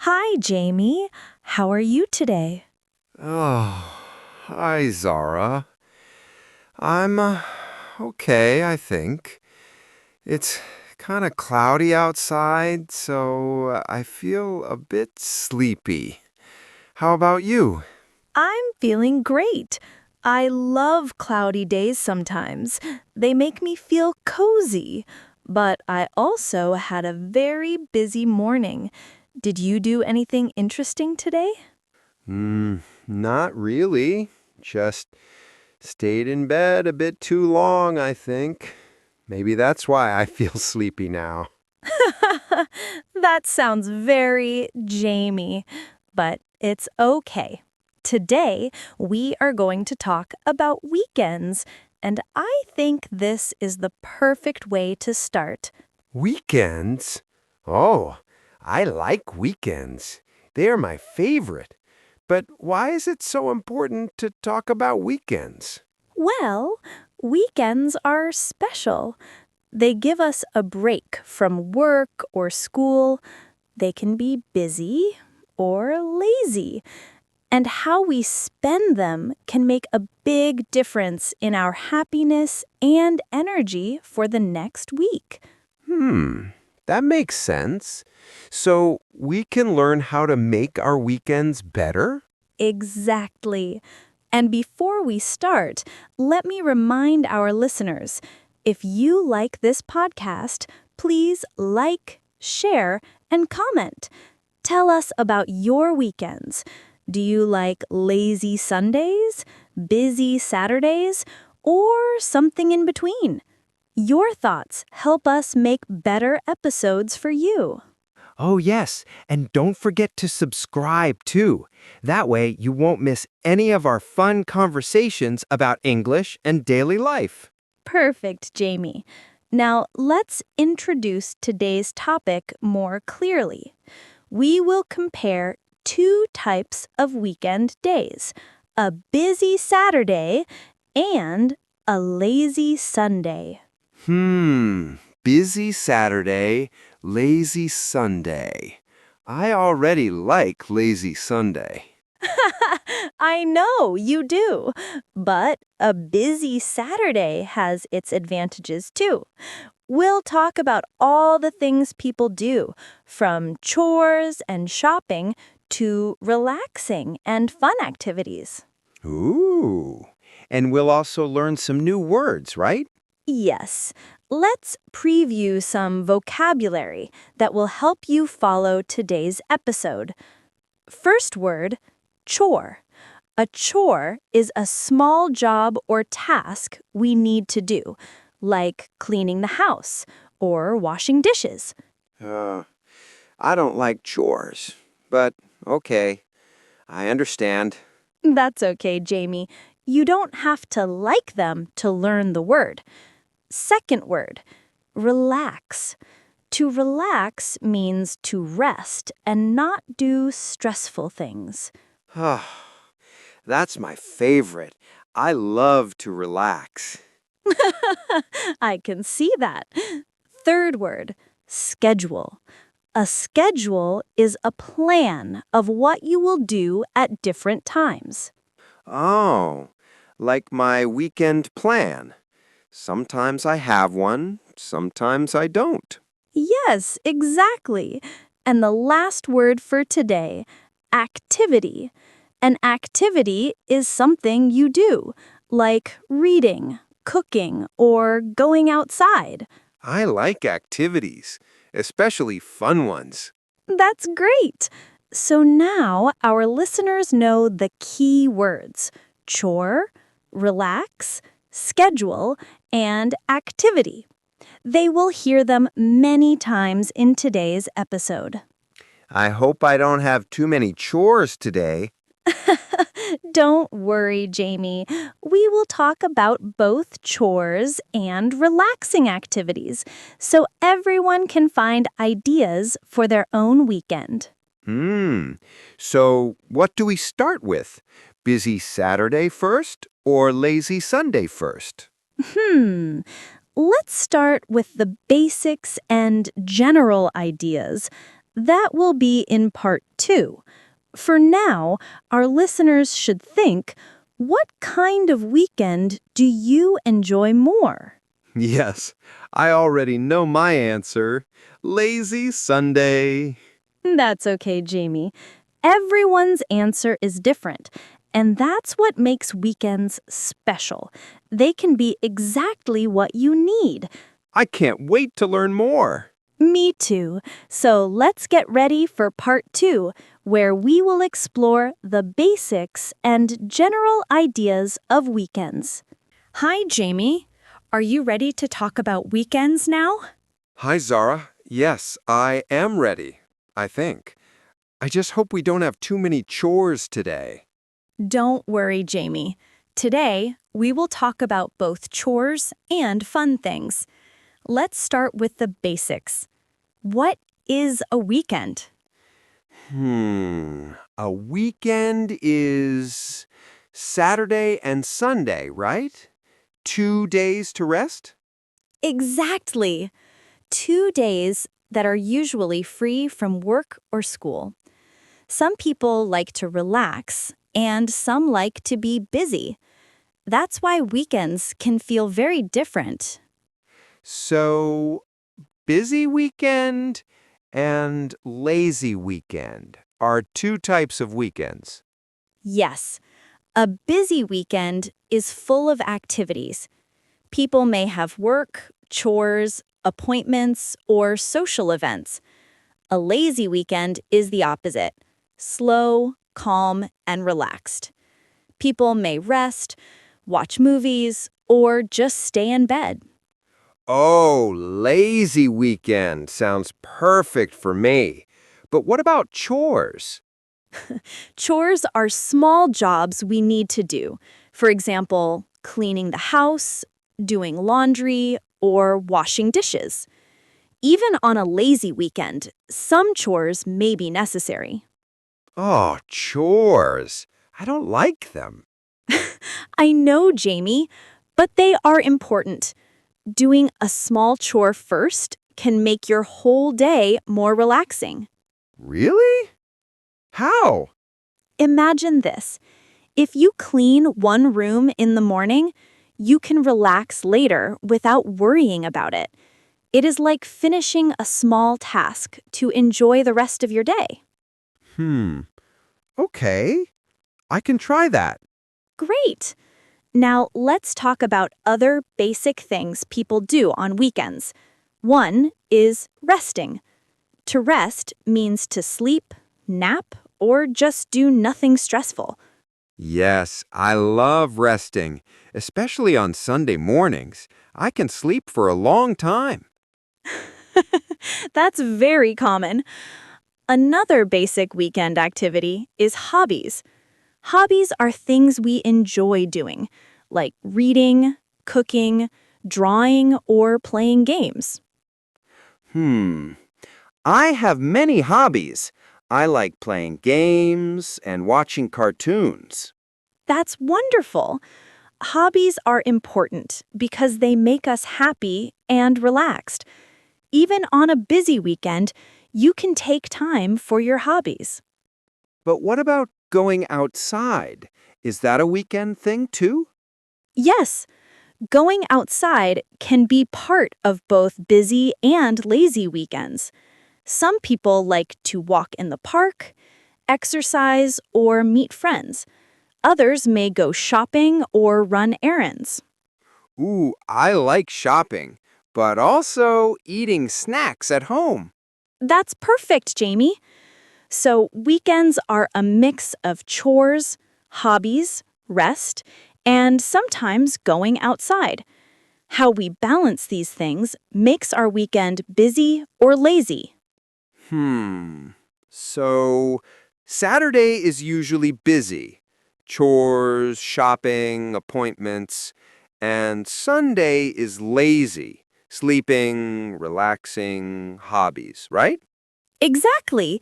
Hi, Jamie. How are you today? Oh, hi, Zara. I'm okay, I think. It's kind of cloudy outside, so I feel a bit sleepy. How about you? I'm feeling great. I love cloudy days sometimes. They make me feel cozy. But I also had a very busy morning. Did you do anything interesting today? Not really. Just stayed in bed a bit too long, I think. Maybe that's why I feel sleepy now. That sounds very Jamie, but it's okay. Today, we are going to talk about weekends, and I think this is the perfect way to start. Weekends? Oh, I like weekends. They are my favorite. But why is it so important to talk about weekends? Well, weekends are special. They give us a break from work or school. They can be busy or lazy. And how we spend them can make a big difference in our happiness and energy for the next week. That makes sense. So we can learn how to make our weekends better? Exactly. And before we start, let me remind our listeners, if you like this podcast, please like, share, and comment. Tell us about your weekends. Do you like lazy Sundays, busy Saturdays, or something in between? Your thoughts help us make better episodes for you. Oh, yes. And don't forget to subscribe too. That way you won't miss any of our fun conversations about English and daily life. Perfect, Jamie. Now, let's introduce today's topic more clearly. We will compare two types of weekend days, a busy Saturday and a lazy Sunday. Busy Saturday, lazy Sunday. I already like lazy Sunday. I know you do, but a busy Saturday has its advantages too. We'll talk about all the things people do, from chores and shopping to relaxing and fun activities. Ooh. And we'll also learn some new words, right? Yes, let's preview some vocabulary that will help you follow today's episode. First word, chore. A chore is a small job or task we need to do, like cleaning the house or washing dishes. Uh, I don't like chores, but okay, I understand. That's okay, Jamie. You don't have to like them to learn the word. Second word, relax. To relax means to rest and not do stressful things. That's my favorite. I love to relax. I can see that. Third word, schedule. A schedule is a plan of what you will do at different times. Oh, like my weekend plan. Sometimes I have one, sometimes I don't. Yes, exactly. And the last word for today, activity. An activity is something you do, like reading, cooking, or going outside. I like activities, especially fun ones. That's great. So now our listeners know the key words: chore, relax, schedule, and activity. They will hear them many times in today's episode. I hope I don't have too many chores today. Don't worry, Jamie. We will talk about both chores and relaxing activities so everyone can find ideas for their own weekend. Hmm. So, what do we start with? Busy Saturday first or lazy Sunday first? Hmm. Let's start with the basics and general ideas. That will be in part 2. For now, our listeners should think, what kind of weekend do you enjoy more? Yes, I already know my answer. Lazy Sunday. That's okay, Jamie. Everyone's answer is different, and that's what makes weekends special. They can be exactly what you need. I can't wait to learn more. Me too. So let's get ready for part 2, where we will explore the basics and general ideas of weekends. Hi, Jamie. Are you ready to talk about weekends now? Hi, Zara. Yes, I am ready, I think. I just hope we don't have too many chores today. Don't worry, Jamie. Today, we will talk about both chores and fun things. Let's start with the basics. What is a weekend? A weekend is Saturday and Sunday, right? 2 days to rest? Exactly. 2 days that are usually free from work or school. Some people like to relax, and some like to be busy. That's why weekends can feel very different. So, busy weekend and lazy weekend are two types of weekends. Yes, a busy weekend is full of activities. People may have work, chores, appointments, or social events. A lazy weekend is the opposite: slow, calm, and relaxed. People may rest, watch movies, or just stay in bed. Oh, lazy weekend sounds perfect for me. But what about chores? Chores are small jobs we need to do. For example, cleaning the house, doing laundry, or washing dishes. Even on a lazy weekend, some chores may be necessary. Oh, chores. I don't like them. I know, Jamie, but they are important. Doing a small chore first can make your whole day more relaxing. Really? How? Imagine this. If you clean one room in the morning, you can relax later without worrying about it. It is like finishing a small task to enjoy the rest of your day. Hmm. Okay. I can try that. Great! Now let's talk about other basic things people do on weekends. One is resting. To rest means to sleep, nap, or just do nothing stressful. Yes, I love resting, especially on Sunday mornings. I can sleep for a long time. That's very common. Another basic weekend activity is hobbies. Hobbies are things we enjoy doing, like reading, cooking, drawing, or playing games. Hmm. I have many hobbies. I like playing games and watching cartoons. That's wonderful. Hobbies are important because they make us happy and relaxed. Even on a busy weekend, you can take time for your hobbies. But what about going outside? Is that a weekend thing too? Yes, going outside can be part of both busy and lazy weekends. Some people like to walk in the park, exercise, or meet friends. Others may go shopping or run errands. Ooh, I like shopping, but also eating snacks at home. That's perfect, Jamie. So, weekends are a mix of chores, hobbies, rest, and sometimes going outside. How we balance these things makes our weekend busy or lazy. Hmm. So, Saturday is usually busy. Chores, shopping, appointments. And Sunday is lazy. Sleeping, relaxing, hobbies, right? Exactly,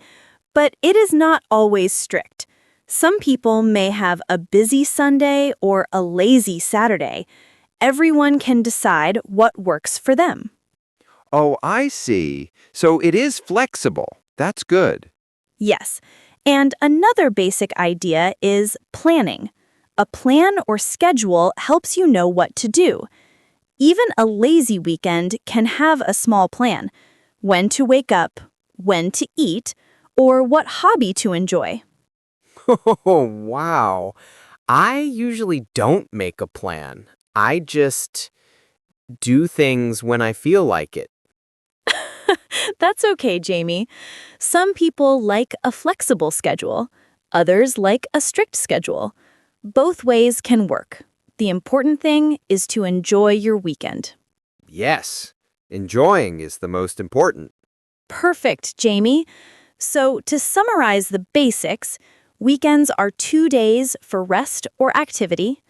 but it is not always strict. Some people may have a busy Sunday or a lazy Saturday. Everyone can decide what works for them. Oh, I see. So it is flexible. That's good. Yes. And another basic idea is planning. A plan or schedule helps you know what to do. Even a lazy weekend can have a small plan: when to wake up, when to eat, or what hobby to enjoy. Oh, wow. I usually don't make a plan. I just do things when I feel like it. That's okay, Jamie. Some people like a flexible schedule, others like a strict schedule. Both ways can work. The important thing is to enjoy your weekend. Yes, enjoying is the most important. Perfect, Jamie. So, to summarize the basics, weekends are 2 days for rest or activity.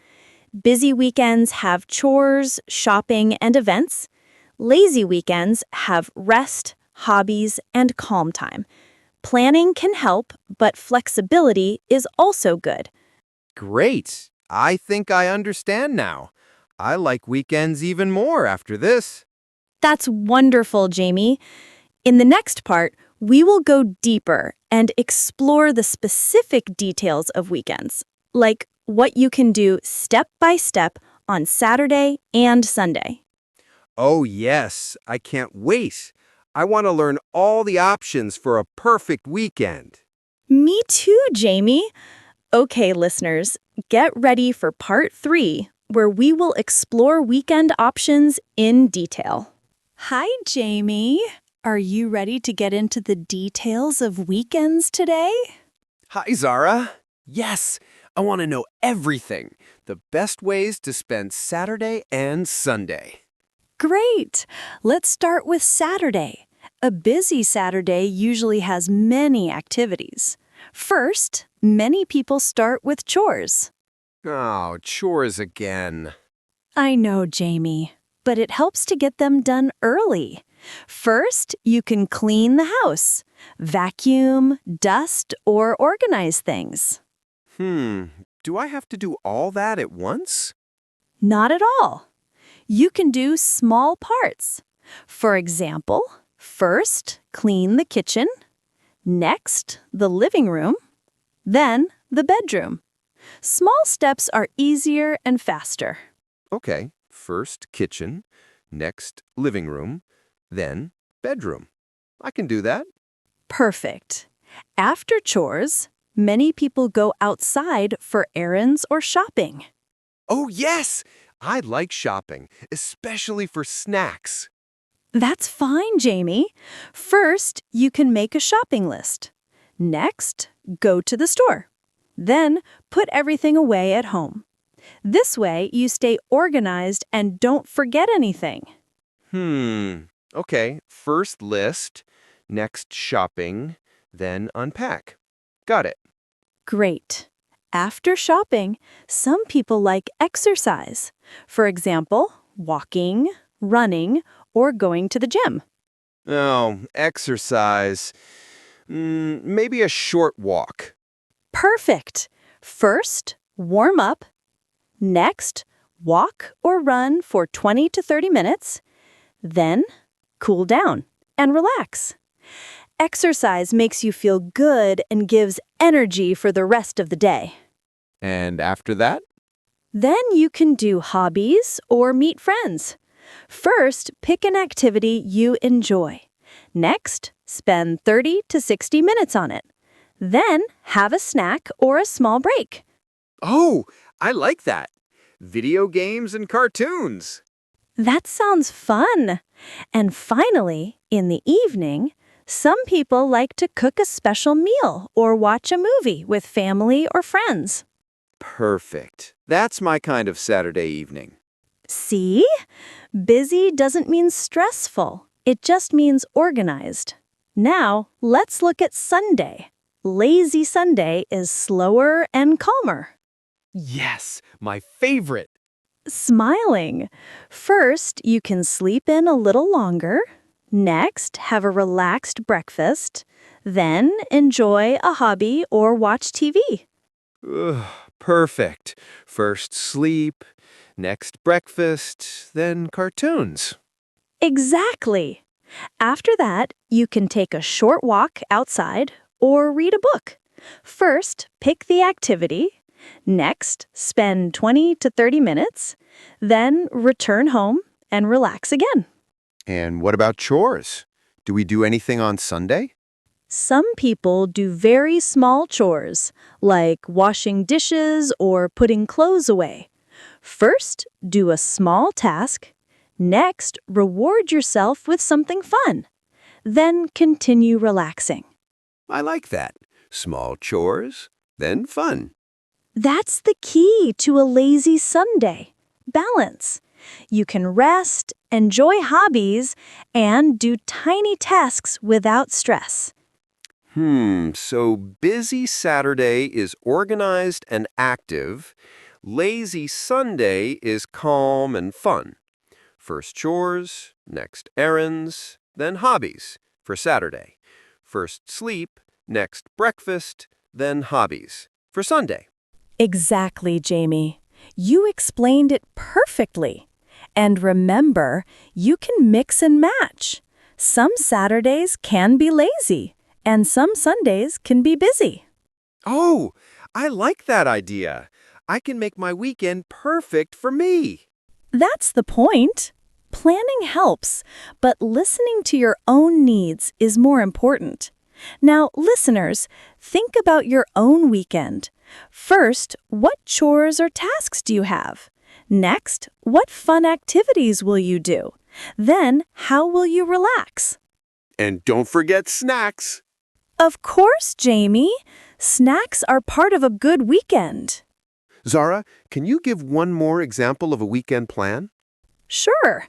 Busy weekends have chores, shopping, and events. Lazy weekends have rest, hobbies, and calm time. Planning can help, but flexibility is also good. Great. I think I understand now. I like weekends even more after this. That's wonderful, Jamie. In the next part, we will go deeper and explore the specific details of weekends, like what you can do step by step on Saturday and Sunday. Oh, yes. I can't wait. I want to learn all the options for a perfect weekend. Me too, Jamie. Okay, listeners, get ready for part 3, where we will explore weekend options in detail. Hi, Jamie. Are you ready to get into the details of weekends today? Hi, Zara. Yes, I want to know everything. The best ways to spend Saturday and Sunday. Great! Let's start with Saturday. A busy Saturday usually has many activities. First, many people start with chores. Oh, chores again. I know, Jamie, but it helps to get them done early. First, you can clean the house, vacuum, dust, or organize things. Do I have to do all that at once? Not at all. You can do small parts. For example, first, clean the kitchen, next, the living room, then the bedroom. Small steps are easier and faster. Okay, first kitchen, next living room, then bedroom. I can do that. Perfect. After chores, many people go outside for errands or shopping. Oh, yes! I like shopping, especially for snacks. That's fine, Jamie. First, you can make a shopping list. Next, go to the store. Then, put everything away at home. This way, you stay organized and don't forget anything. Okay, first list, next shopping, then unpack. Got it. Great. After shopping, some people like exercise. For example, walking, running, or going to the gym. Oh, exercise. Maybe a short walk. Perfect. First, warm up. Next, walk or run for 20 to 30 minutes. Then, cool down and relax. Exercise makes you feel good and gives energy for the rest of the day. And after that? Then you can do hobbies or meet friends. First, pick an activity you enjoy. Next, spend 30 to 60 minutes on it. Then, have a snack or a small break. Oh, I like that. Video games and cartoons. That sounds fun. And finally, in the evening, some people like to cook a special meal or watch a movie with family or friends. Perfect. That's my kind of Saturday evening. See? Busy doesn't mean stressful. It just means organized. Now, let's look at Sunday. Lazy Sunday is slower and calmer. Yes, my favorite. Smiling. First, you can sleep in a little longer. Next, have a relaxed breakfast. Then, enjoy a hobby or watch TV. Ugh, perfect. First sleep, next breakfast, then cartoons. Exactly. After that, you can take a short walk outside or read a book. First, pick the activity. Next, spend 20 to 30 minutes. Then, return home and relax again. And what about chores? Do we do anything on Sunday? Some people do very small chores, like washing dishes or putting clothes away. First, do a small task. Next, reward yourself with something fun. Then continue relaxing. I like that. Small chores, then fun. That's the key to a lazy Sunday. Balance. You can rest, enjoy hobbies, and do tiny tasks without stress. So busy Saturday is organized and active. Lazy Sunday is calm and fun. First chores, next errands, then hobbies for Saturday. First sleep, next breakfast, then hobbies for Sunday. Exactly, Jamie. You explained it perfectly. And remember, you can mix and match. Some Saturdays can be lazy, and some Sundays can be busy. Oh, I like that idea. I can make my weekend perfect for me. That's the point. Planning helps, but listening to your own needs is more important. Now, listeners, think about your own weekend. First, what chores or tasks do you have? Next, what fun activities will you do? Then, how will you relax? And don't forget snacks. Of course, Jamie. Snacks are part of a good weekend. Zara, can you give one more example of a weekend plan? Sure.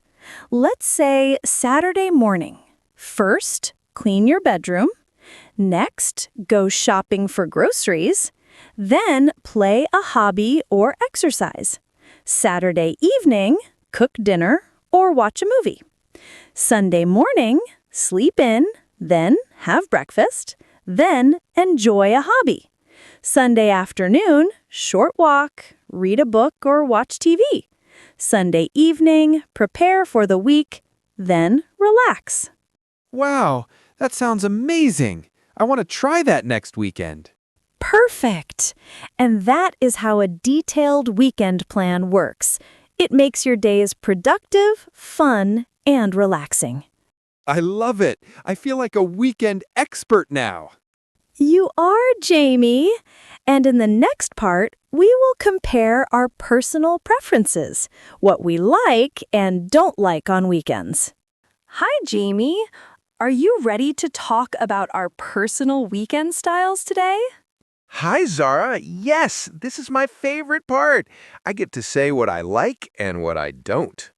Let's say Saturday morning. First, clean your bedroom. Next, go shopping for groceries. Then, play a hobby or exercise. Saturday evening, cook dinner or watch a movie. Sunday morning, sleep in, then have breakfast, then enjoy a hobby. Sunday afternoon, short walk, read a book or watch TV. Sunday evening, prepare for the week, then relax. Wow, that sounds amazing. I want to try that next weekend. Perfect. And that is how a detailed weekend plan works. It makes your days productive, fun, and relaxing. I love it. I feel like a weekend expert now. You are, Jamie. And in the next part, we will compare our personal preferences, what we like and don't like on weekends. Hi, Jamie. Are you ready to talk about our personal weekend styles today? Hi, Zara. Yes, this is my favorite part. I get to say what I like and what I don't.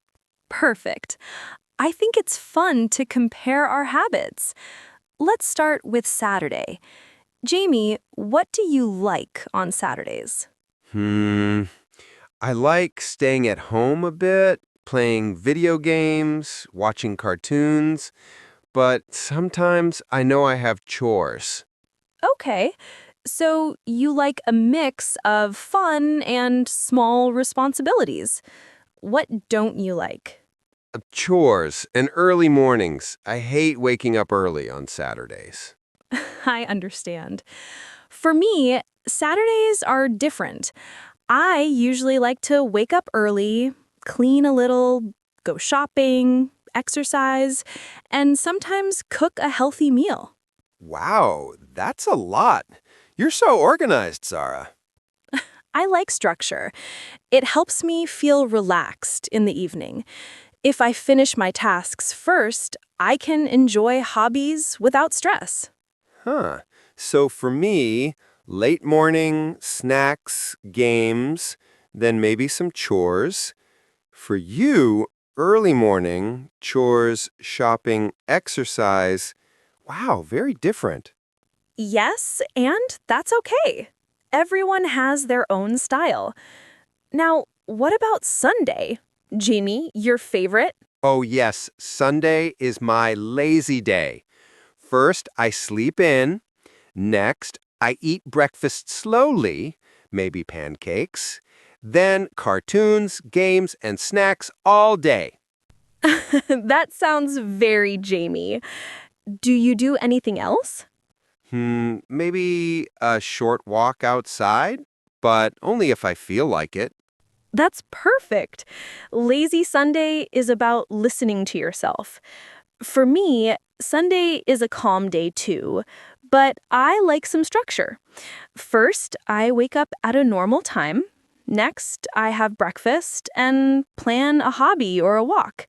Perfect. I think it's fun to compare our habits. Let's start with Saturday. Jamie, what do you like on Saturdays? I like staying at home a bit, playing video games, watching cartoons, but sometimes I know I have chores. Okay, so you like a mix of fun and small responsibilities. What don't you like? Chores and early mornings. I hate waking up early on Saturdays. I understand. For me, Saturdays are different. I usually like to wake up early, clean a little, go shopping, exercise, and sometimes cook a healthy meal. Wow, that's a lot. You're so organized, Zara. I like structure. It helps me feel relaxed in the evening. If I finish my tasks first, I can enjoy hobbies without stress. So for me, late morning, snacks, games, then maybe some chores. For you, early morning, chores, shopping, exercise. Wow, very different. Yes, and that's okay. Everyone has their own style. Now, what about Sunday? Jamie, your favorite? Oh yes, Sunday is my lazy day. First, I sleep in. Next, I eat breakfast slowly, maybe pancakes. Then cartoons, games, and snacks all day. That sounds very Jamie. Do you do anything else? Maybe a short walk outside, but only if I feel like it. That's perfect. Lazy Sunday is about listening to yourself. For me, Sunday is a calm day too, but I like some structure. First, I wake up at a normal time. Next, I have breakfast and plan a hobby or a walk.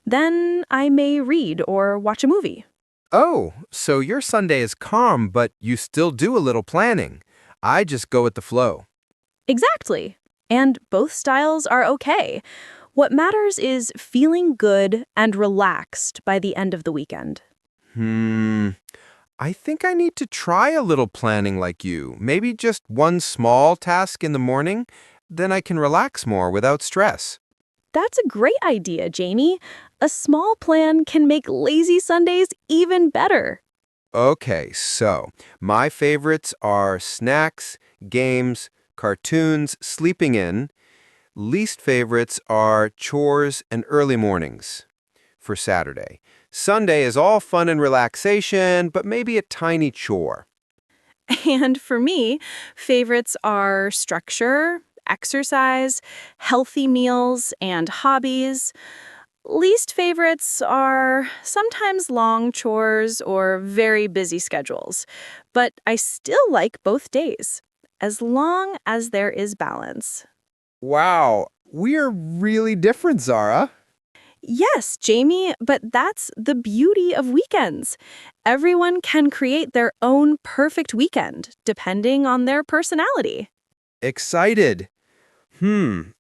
Then I may read or watch a movie. Oh, so your Sunday is calm, but you still do a little planning. I just go with the flow. Exactly. And both styles are okay. What matters is feeling good and relaxed by the end of the weekend. Hmm. I think I need to try a little planning like you. Maybe just one small task in the morning. Then I can relax more without stress. That's a great idea, Jamie. A small plan can make lazy Sundays even better. Okay, so my favorites are snacks, games, cartoons, sleeping in. Least favorites are chores and early mornings for Saturday. Sunday is all fun and relaxation, but maybe a tiny chore. And for me, favorites are structure, exercise, healthy meals, and hobbies. Least favorites are sometimes long chores or very busy schedules. But I still like both days, as long as there is balance. Wow, we are really different, Zara. Yes, Jamie, but that's the beauty of weekends. Everyone can create their own perfect weekend, depending on their personality. Excited.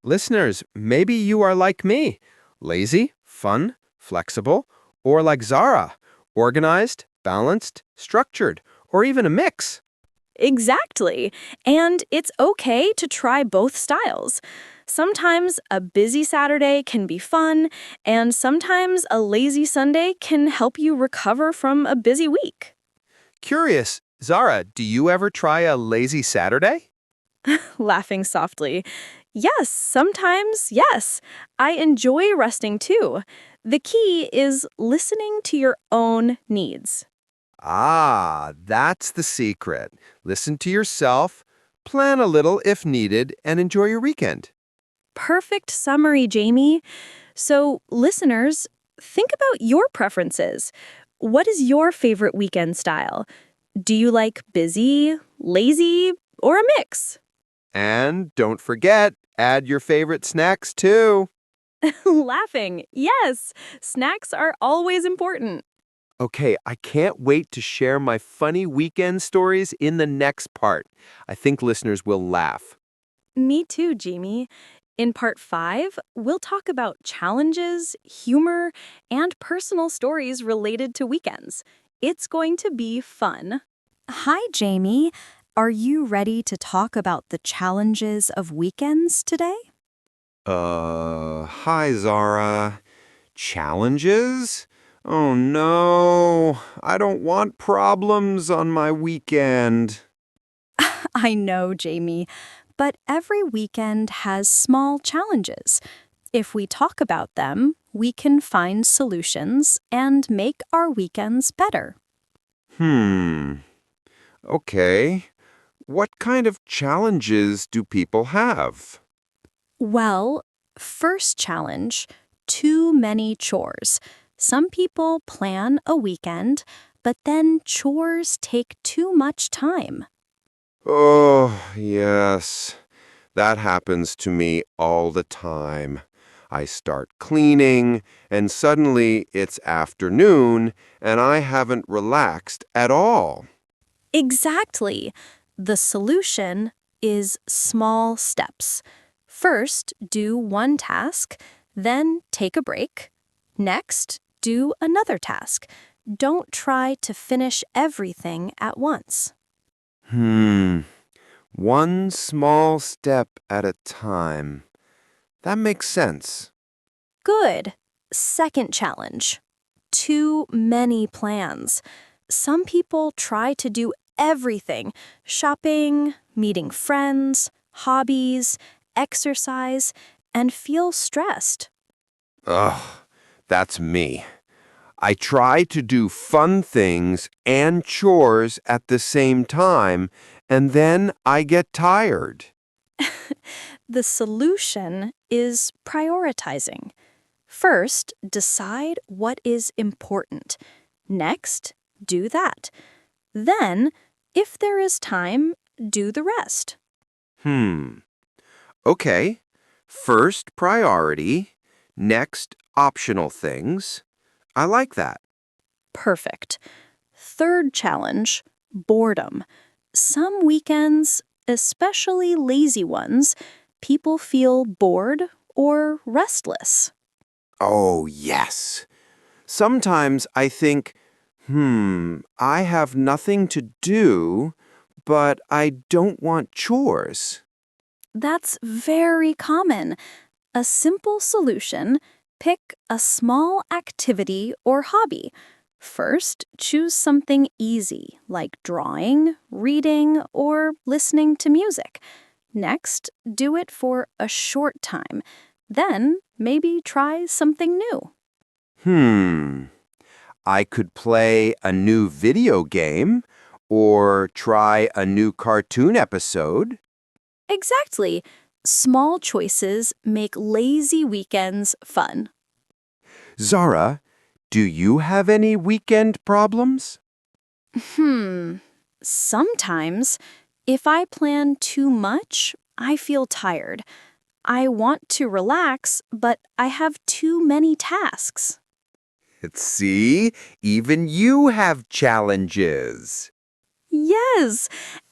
Listeners, maybe you are like me. Lazy, fun, flexible, or like Zara, organized, balanced, structured, or even a mix. Exactly. And it's okay to try both styles. Sometimes a busy Saturday can be fun, and sometimes a lazy Sunday can help you recover from a busy week. Curious, Zara, do you ever try a lazy Saturday? Laughing softly. Yes, sometimes, yes. I enjoy resting too. The key is listening to your own needs. Ah, that's the secret. Listen to yourself, plan a little if needed, and enjoy your weekend. Perfect summary, Jamie. So, listeners, think about your preferences. What is your favorite weekend style? Do you like busy, lazy, or a mix? And don't forget, add your favorite snacks too. Laughing. Yes, snacks are always important. Okay, I can't wait to share my funny weekend stories in the next part. I think listeners will laugh. Me too, Jamie. In part 5, we'll talk about challenges, humor, and personal stories related to weekends. It's going to be fun. Hi, Jamie. Are you ready to talk about the challenges of weekends today? Hi, Zara. Challenges? Oh no, I don't want problems on my weekend. I know, Jamie, but every weekend has small challenges. If we talk about them, we can find solutions and make our weekends better. Hmm, okay. What kind of challenges do people have? Well, first challenge, too many chores. Some people plan a weekend, but then chores take too much time. Oh, yes. That happens to me all the time. I start cleaning, and suddenly it's afternoon, and I haven't relaxed at all. Exactly. The solution is small steps. First, do one task, then take a break. Next, do another task. Don't try to finish everything at once. Hmm. One small step at a time. That makes sense. Good. Second challenge. Too many plans. Some people try to do everything: shopping, meeting friends, hobbies, exercise, and feel stressed. Ugh, That's me. I try to do fun things and chores at the same time, and then I get tired. The solution is prioritizing. First, decide what is important. Next, do that. Then, if there is time, do the rest. Okay. First priority, next optional things. I like that. Perfect. Third challenge, boredom. Some weekends, especially lazy ones, people feel bored or restless. Oh, yes. Sometimes I think, I have nothing to do, but I don't want chores. That's very common. A simple solution, pick a small activity or hobby. First, choose something easy like drawing, reading, or listening to music. Next, do it for a short time. Then, maybe try something new. I could play a new video game or try a new cartoon episode. Exactly. Small choices make lazy weekends fun. Zara, do you have any weekend problems? Sometimes, if I plan too much, I feel tired. I want to relax, but I have too many tasks. See, even you have challenges. Yes,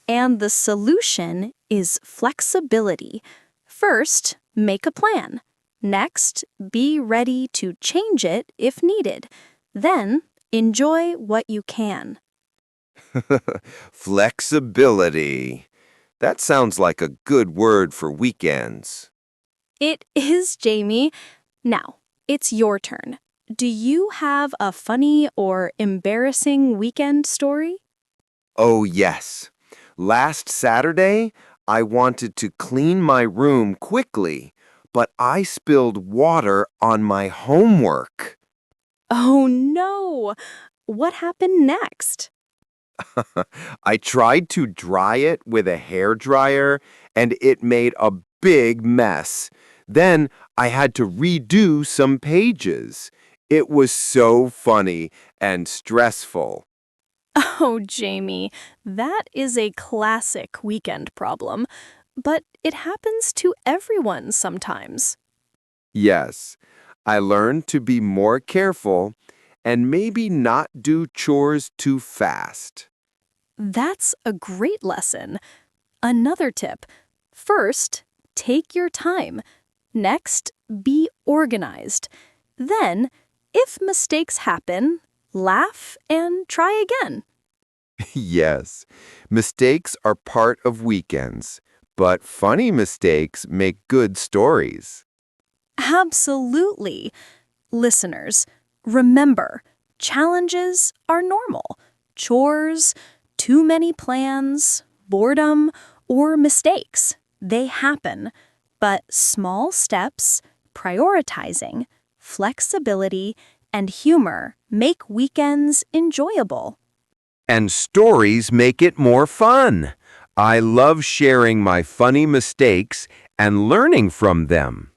and the solution is flexibility. First, make a plan. Next, be ready to change it if needed. Then, enjoy what you can. Flexibility. That sounds like a good word for weekends. It is, Jamie. Now, it's your turn. Do you have a funny or embarrassing weekend story? Oh, yes. Last Saturday, I wanted to clean my room quickly, but I spilled water on my homework. Oh no! What happened next? I tried to dry it with a hair dryer, and it made a big mess. Then I had to redo some pages. It was so funny and stressful. Oh, Jamie, that is a classic weekend problem, but it happens to everyone sometimes. Yes, I learned to be more careful and maybe not do chores too fast. That's a great lesson. Another tip. First, take your time. Next, be organized. Then, if mistakes happen, laugh and try again. Yes, mistakes are part of weekends, but funny mistakes make good stories. Absolutely. Listeners, remember, challenges are normal. Chores, too many plans, boredom, or mistakes, they happen. But small steps, prioritizing, flexibility, and humor make weekends enjoyable. And stories make it more fun. I love sharing my funny mistakes and learning from them.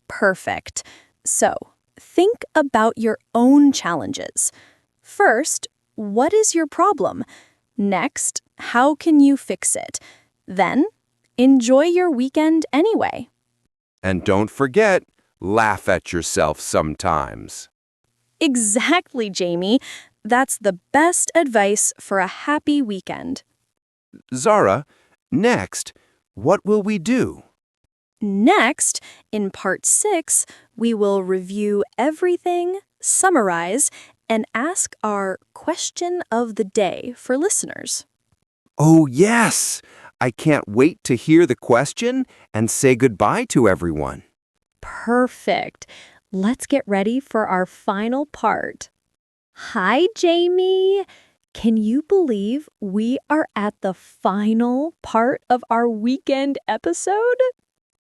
Perfect. So, think about your own challenges. First, what is your problem? Next, how can you fix it? Then, enjoy your weekend anyway. And don't forget, laugh at yourself sometimes. Exactly, Jamie. That's the best advice for a happy weekend. Zara, next, what will we do? Next, in part 6, we will review everything, summarize, and ask our question of the day for listeners. Oh, yes! I can't wait to hear the question and say goodbye to everyone. Perfect. Let's get ready for our final part. Hi, Jamie. Can you believe we are at the final part of our weekend episode?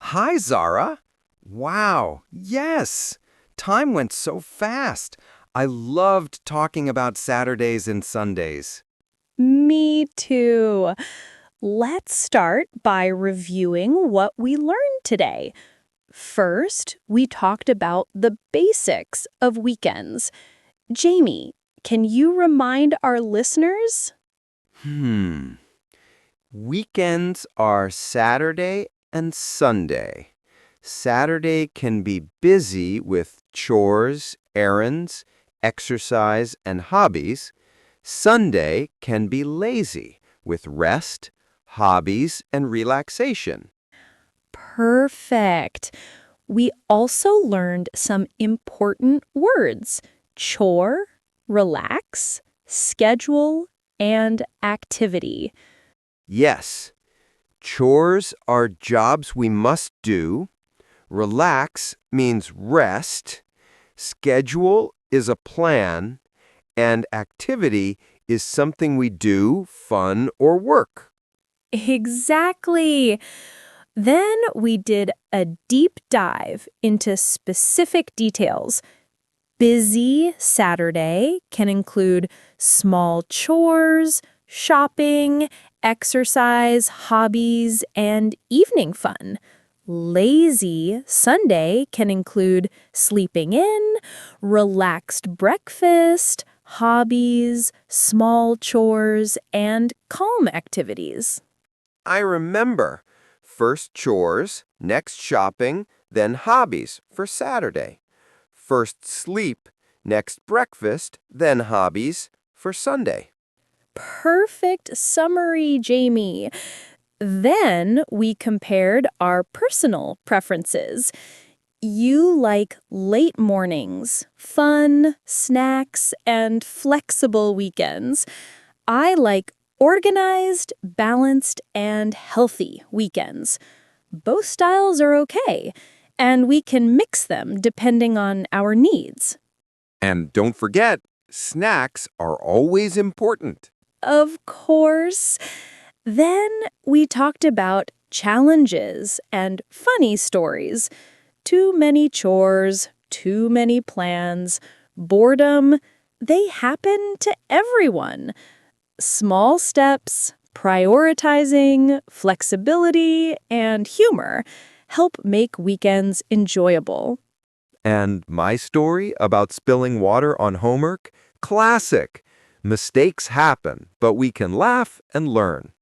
Hi, Zara. Wow, yes. Time went so fast. I loved talking about Saturdays and Sundays. Me too. Let's start by reviewing what we learned today. First, we talked about the basics of weekends. Jamie, can you remind our listeners? Weekends are Saturday and Sunday. Saturday can be busy with chores, errands, exercise, and hobbies. Sunday can be lazy with rest, hobbies, and relaxation. Perfect. We also learned some important words: chore, relax, schedule, and activity. Yes, chores are jobs we must do. Relax means rest. Schedule is a plan. And activity is something we do, fun, or work. Exactly. Then we did a deep dive into specific details. Busy Saturday can include small chores, shopping, exercise, hobbies, and evening fun. Lazy Sunday can include sleeping in, relaxed breakfast, hobbies, small chores, and calm activities. I remember. First chores, next shopping, then hobbies for Saturday. First sleep, next breakfast, then hobbies for Sunday. Perfect summary, Jamie. Then we compared our personal preferences. You like late mornings, fun, snacks, and flexible weekends. I like organized, balanced, and healthy weekends. Both styles are okay, and we can mix them depending on our needs. And don't forget, snacks are always important. Of course. Then we talked about challenges and funny stories. Too many chores, too many plans, boredom, they happen to everyone. Small steps, prioritizing, flexibility, and humor help make weekends enjoyable. And my story about spilling water on homework? Classic. Mistakes happen, but we can laugh and learn.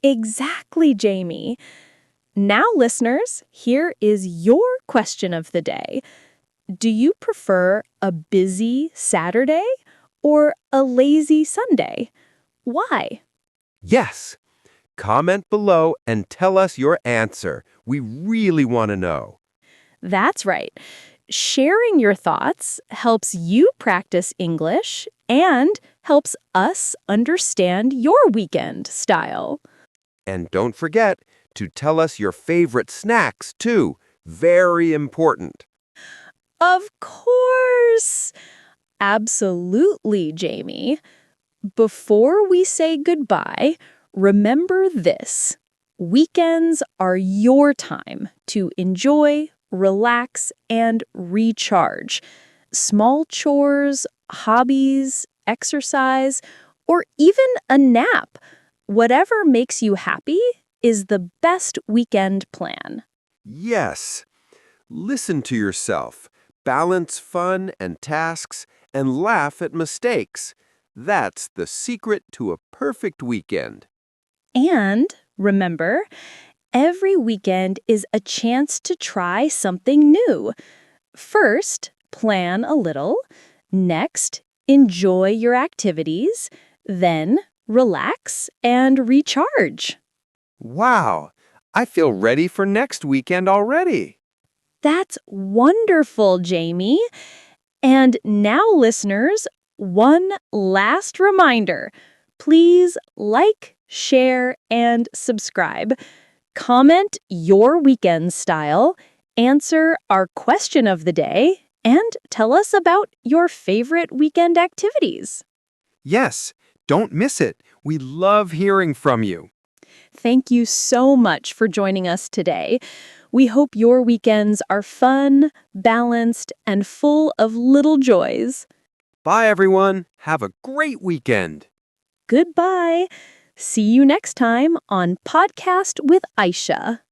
Exactly, Jamie. Now, listeners, here is your question of the day. Do you prefer a busy Saturday or a lazy Sunday? Why? Yes. Comment below and tell us your answer. We really want to know. That's right. Sharing your thoughts helps you practice English and helps us understand your weekend style. And don't forget to tell us your favorite snacks, too. Very important. Of course! Absolutely, Jamie. Before we say goodbye, remember this. Weekends are your time to enjoy, relax, and recharge. Small chores, hobbies, exercise, or even a nap. Whatever makes you happy is the best weekend plan. Yes. Listen to yourself. Balance fun and tasks and laugh at mistakes. That's the secret to a perfect weekend. And remember, every weekend is a chance to try something new. First, plan a little. Next, enjoy your activities. Then, relax and recharge. Wow, I feel ready for next weekend already. That's wonderful, Jamie. And now, listeners, one last reminder. Please like, share, and subscribe. Comment your weekend style, answer our question of the day, and tell us about your favorite weekend activities. Yes, don't miss it. We love hearing from you. thank you so much for joining us today. We hope your weekends are fun, balanced, and full of little joys. Bye, everyone. Have a great weekend. Goodbye. See you next time on Podcast with Aysha.